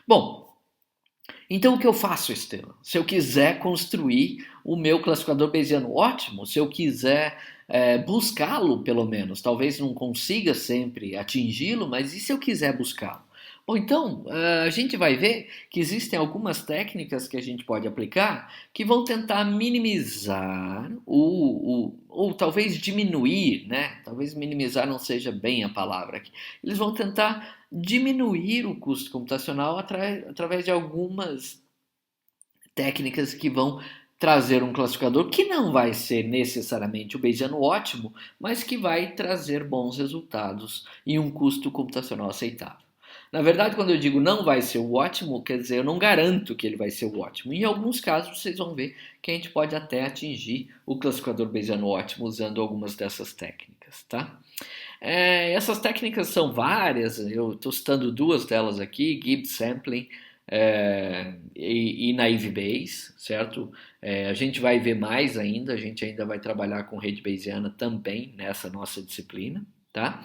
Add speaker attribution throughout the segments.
Speaker 1: Bom, então o que eu faço, Estevam? Se eu quiser construir o meu classificador Bayesiano, ótimo. Se eu quiser buscá-lo, pelo menos, talvez não consiga sempre atingi-lo, mas e se eu quiser buscá-lo? Bom, então a gente vai ver que existem algumas técnicas que a gente pode aplicar que vão tentar minimizar ou talvez diminuir, né? Talvez minimizar não seja bem a palavra aqui. Eles vão tentar diminuir o custo computacional através de algumas técnicas que vão trazer um classificador que não vai ser necessariamente o Bayesiano ótimo, mas que vai trazer bons resultados e um custo computacional aceitável. Na verdade, quando eu digo não vai ser o ótimo, quer dizer, eu não garanto que ele vai ser o ótimo. Em alguns casos, vocês vão ver que a gente pode até atingir o classificador Bayesiano ótimo usando algumas dessas técnicas, tá? Essas técnicas são várias, eu estou citando duas delas aqui, Gibbs Sampling e Naive Bayes, certo? A gente vai ver mais ainda, a gente ainda vai trabalhar com rede Bayesiana também nessa nossa disciplina, tá?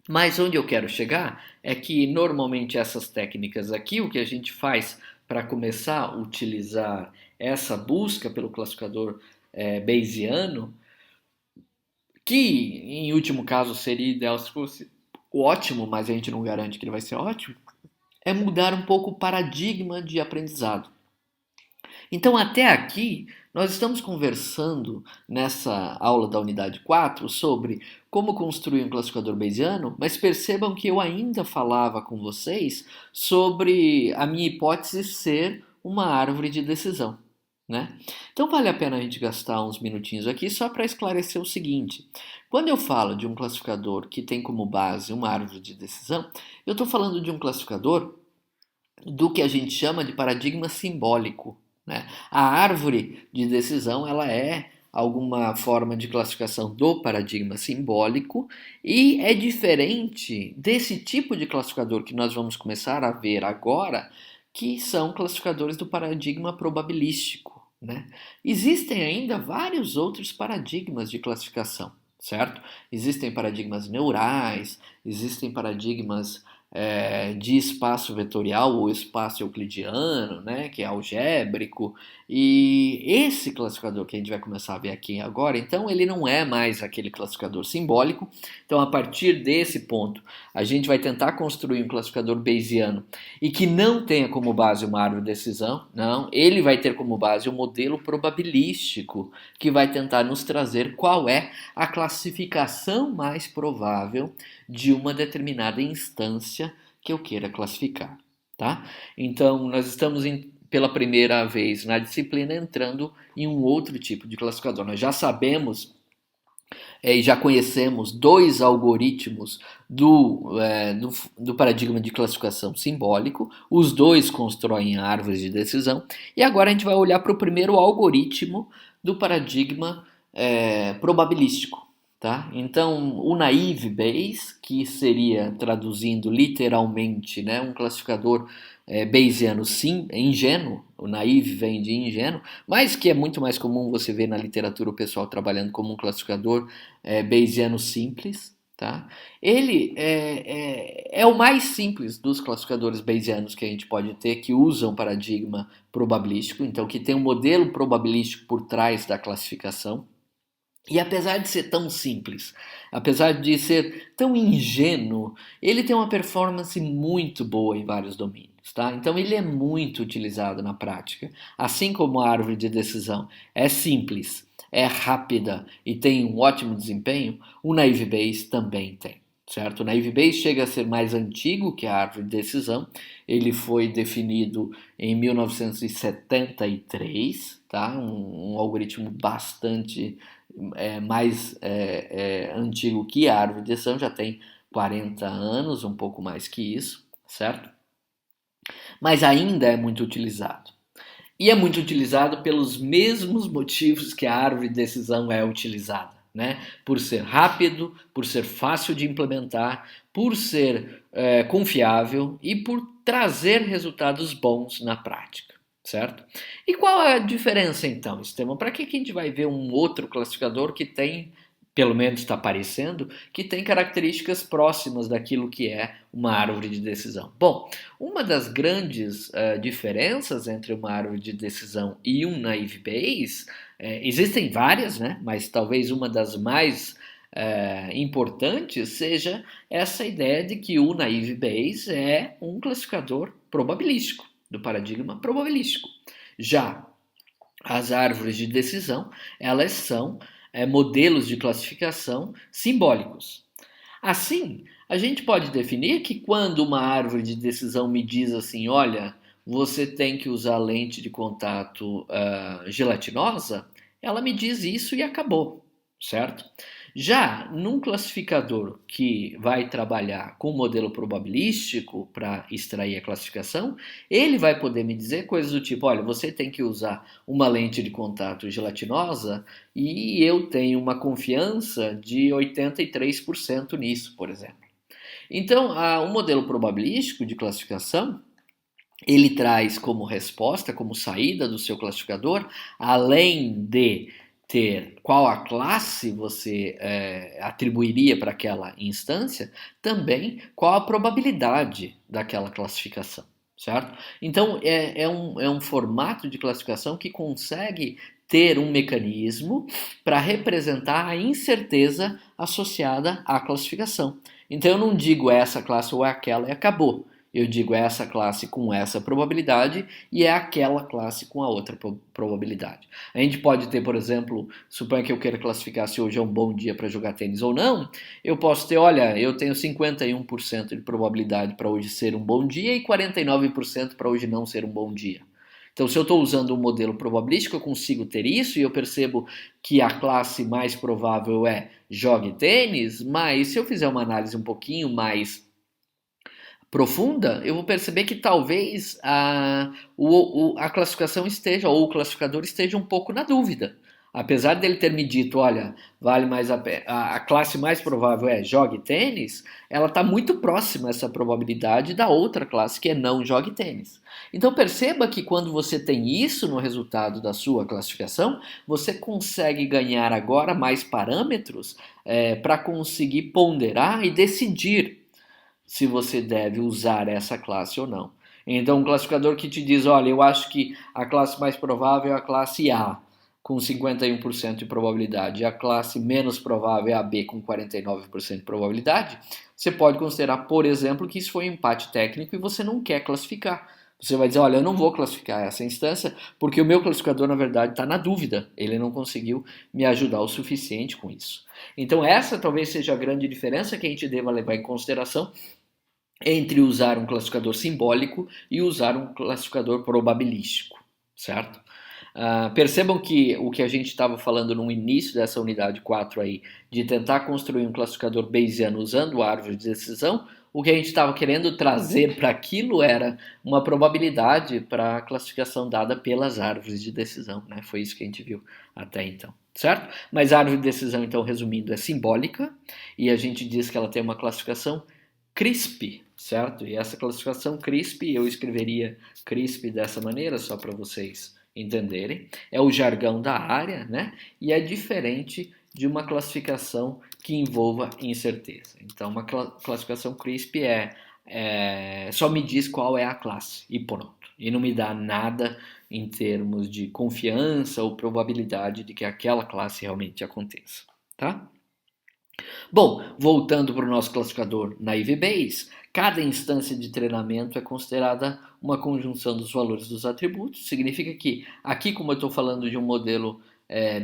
Speaker 1: Mas onde eu quero chegar é que normalmente essas técnicas aqui, o que a gente faz para começar a utilizar essa busca pelo classificador Bayesiano, que em último caso seria ideal se fosse ótimo, mas a gente não garante que ele vai ser ótimo, é mudar um pouco o paradigma de aprendizado. Então, até aqui, nós estamos conversando nessa aula da unidade 4 sobre como construir um classificador Bayesiano, mas percebam que eu ainda falava com vocês sobre a minha hipótese ser uma árvore de decisão. Né? Então vale a pena a gente gastar uns minutinhos aqui só para esclarecer o seguinte: quando eu falo de um classificador que tem como base uma árvore de decisão, eu estou falando de um classificador do que a gente chama de paradigma simbólico. Né? A árvore de decisão ela é alguma forma de classificação do paradigma simbólico e é diferente desse tipo de classificador que nós vamos começar a ver agora, que são classificadores do paradigma probabilístico. Né? Existem ainda vários outros paradigmas de classificação, certo? Existem paradigmas neurais, existem paradigmas de espaço vetorial ou espaço euclidiano, né, que é algébrico, e esse classificador que a gente vai começar a ver aqui agora, então ele não é mais aquele classificador simbólico. Então, a partir desse ponto, a gente vai tentar construir um classificador Bayesiano e que não tenha como base uma árvore de decisão, não, ele vai ter como base um modelo probabilístico que vai tentar nos trazer qual é a classificação mais provável de uma determinada instância que eu queira classificar, tá? Então, nós estamos pela primeira vez na disciplina entrando em um outro tipo de classificador. Nós já sabemos e já conhecemos dois algoritmos do paradigma de classificação simbólico, os dois constroem árvores de decisão, e agora a gente vai olhar para o primeiro algoritmo do paradigma probabilístico. Tá? Então, o naive Bayes, que seria, traduzindo literalmente, né, um classificador Bayesiano ingênuo, o naive vem de ingênuo, mas que é muito mais comum você ver na literatura o pessoal trabalhando como um classificador Bayesiano simples. Tá? Ele é o mais simples dos classificadores Bayesianos que a gente pode ter, que usam paradigma probabilístico, então que tem um modelo probabilístico por trás da classificação. E apesar de ser tão simples, apesar de ser tão ingênuo, ele tem uma performance muito boa em vários domínios, tá? Então ele é muito utilizado na prática. Assim como a árvore de decisão é simples, é rápida e tem um ótimo desempenho, o Naive Bayes também tem. Certo? O Naive Bayes chega a ser mais antigo que a árvore de decisão. Ele foi definido em 1973, tá? Um algoritmo bastante mais antigo que a árvore de decisão, já tem 40 anos, um pouco mais que isso, certo? Mas ainda é muito utilizado. E é muito utilizado pelos mesmos motivos que a árvore de decisão é utilizada. Né? Por ser rápido, por ser fácil de implementar, por ser confiável e por trazer resultados bons na prática. Certo? E qual é a diferença então, Estevam? Para que a gente vai ver um outro classificador que tem pelo menos está parecendo, que tem características próximas daquilo que é uma árvore de decisão. Bom, uma das grandes diferenças entre uma árvore de decisão e um naive Bayes, existem várias, né? Mas talvez uma das mais importantes seja essa ideia de que o naive Bayes é um classificador probabilístico, do paradigma probabilístico. Já as árvores de decisão, elas são modelos de classificação simbólicos. Assim, a gente pode definir que quando uma árvore de decisão me diz assim, olha, você tem que usar lente de contato gelatinosa, ela me diz isso e acabou, certo? Já num classificador que vai trabalhar com modelo probabilístico para extrair a classificação, ele vai poder me dizer coisas do tipo, olha, você tem que usar uma lente de contato gelatinosa e eu tenho uma confiança de 83% nisso, por exemplo. Então, o modelo probabilístico de classificação, ele traz como resposta, como saída do seu classificador, além de ter qual a classe você atribuiria para aquela instância, também qual a probabilidade daquela classificação, certo? Então, é um formato de classificação que consegue ter um mecanismo para representar a incerteza associada à classificação. Então, eu não digo essa classe ou aquela e acabou. Eu digo essa classe com essa probabilidade e é aquela classe com a outra probabilidade. A gente pode ter, por exemplo, suponha que eu queira classificar se hoje é um bom dia para jogar tênis ou não. Eu posso ter, olha, eu tenho 51% de probabilidade para hoje ser um bom dia e 49% para hoje não ser um bom dia. Então, se eu estou usando um modelo probabilístico, eu consigo ter isso e eu percebo que a classe mais provável é jogue tênis, mas se eu fizer uma análise um pouquinho mais profunda, eu vou perceber que talvez a classificação esteja, ou o classificador esteja um pouco na dúvida. Apesar dele ter me dito, olha, vale mais a classe mais provável é jogue tênis, ela está muito próxima essa probabilidade da outra classe que é não jogue tênis. Então perceba que quando você tem isso no resultado da sua classificação, você consegue ganhar agora mais parâmetros para conseguir ponderar e decidir se você deve usar essa classe ou não. Então, um classificador que te diz, olha, eu acho que a classe mais provável é a classe A, com 51% de probabilidade, e a classe menos provável é a B, com 49% de probabilidade, você pode considerar, por exemplo, que isso foi um empate técnico e você não quer classificar. Você vai dizer, olha, eu não vou classificar essa instância porque o meu classificador, na verdade, está na dúvida. Ele não conseguiu me ajudar o suficiente com isso. Então, essa talvez seja a grande diferença que a gente deva levar em consideração entre usar um classificador simbólico e usar um classificador probabilístico, certo? Percebam que o que a gente estava falando no início dessa unidade 4 aí, de tentar construir um classificador bayesiano usando a árvore de decisão, o que a gente estava querendo trazer para aquilo era uma probabilidade para a classificação dada pelas árvores de decisão, né? Foi isso que a gente viu até então, certo? Mas a árvore de decisão, então, resumindo, é simbólica e a gente diz que ela tem uma classificação CRISP, certo? E essa classificação CRISP, eu escreveria CRISP dessa maneira, só para vocês entenderem. É o jargão da área, né? E é diferente de uma classificação que envolva incerteza. Então, uma classificação CRISP só me diz qual é a classe e pronto. E não me dá nada em termos de confiança ou probabilidade de que aquela classe realmente aconteça, tá? Bom, voltando para o nosso classificador Naive Bayes, cada instância de treinamento é considerada uma conjunção dos valores dos atributos. Significa que aqui, como eu estou falando de um modelo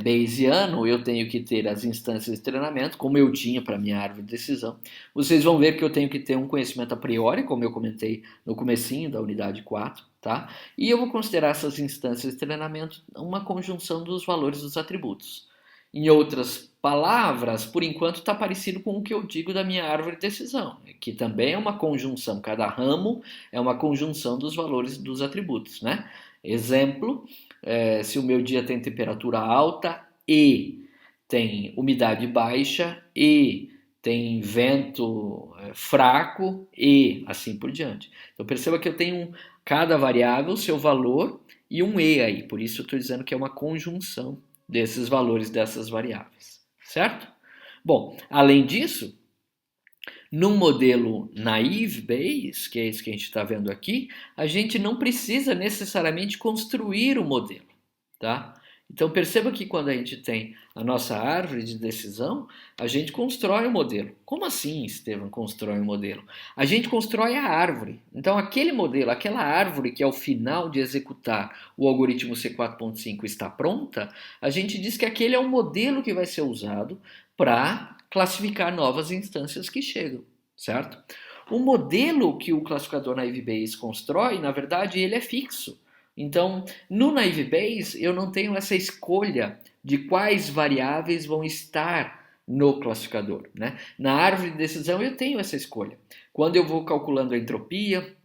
Speaker 1: Bayesiano, eu tenho que ter as instâncias de treinamento, como eu tinha para a minha árvore de decisão. Vocês vão ver que eu tenho que ter um conhecimento a priori, como eu comentei no comecinho da unidade 4, tá? E eu vou considerar essas instâncias de treinamento uma conjunção dos valores dos atributos. Em outras palavras, por enquanto está parecido com o que eu digo da minha árvore de decisão, que também é uma conjunção, cada ramo é uma conjunção dos valores dos atributos, né? Exemplo, se o meu dia tem temperatura alta e tem umidade baixa e tem vento fraco e assim por diante. Então perceba que eu tenho cada variável, seu valor e um e aí, por isso eu estou dizendo que é uma conjunção desses valores dessas variáveis, certo? Bom, além disso, num modelo naive Bayes, que é esse que a gente está vendo aqui, a gente não precisa necessariamente construir o modelo, tá? Então perceba que quando a gente tem a nossa árvore de decisão, a gente constrói um modelo. Como assim, Estevam, constrói um modelo? A gente constrói a árvore. Então aquele modelo, aquela árvore que ao final de executar o algoritmo C4.5 está pronta, a gente diz que aquele é um modelo que vai ser usado para classificar novas instâncias que chegam, certo? O modelo que o classificador Naive Bayes constrói, na verdade, ele é fixo. Então, no Naive Bayes, eu não tenho essa escolha de quais variáveis vão estar no classificador, né? Na árvore de decisão eu tenho essa escolha. Quando eu vou calculando a entropia,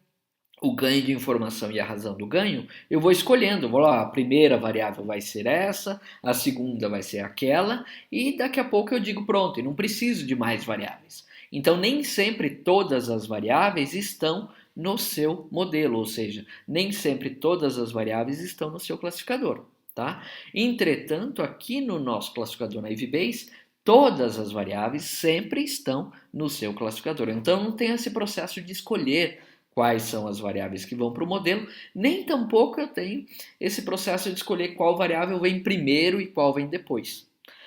Speaker 1: o ganho de informação e a razão do ganho, eu vou escolhendo, vou lá, a primeira variável vai ser essa, a segunda vai ser aquela, e daqui a pouco eu digo pronto, e não preciso de mais variáveis. Então nem sempre todas as variáveis estão no seu modelo, ou seja, nem sempre todas as variáveis estão no seu classificador, tá? Entretanto, aqui no nosso classificador Naive Bayes, todas as variáveis sempre estão no seu classificador. Então não tem esse processo de escolher quais são as variáveis que vão para o modelo, nem tampouco eu tenho esse processo de escolher qual variável vem primeiro e qual vem depois.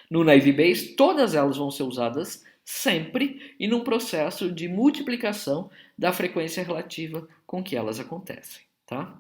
Speaker 1: No Naive Bayes, todas elas vão ser usadas sempre e num processo de multiplicação da frequência relativa com que elas acontecem, tá?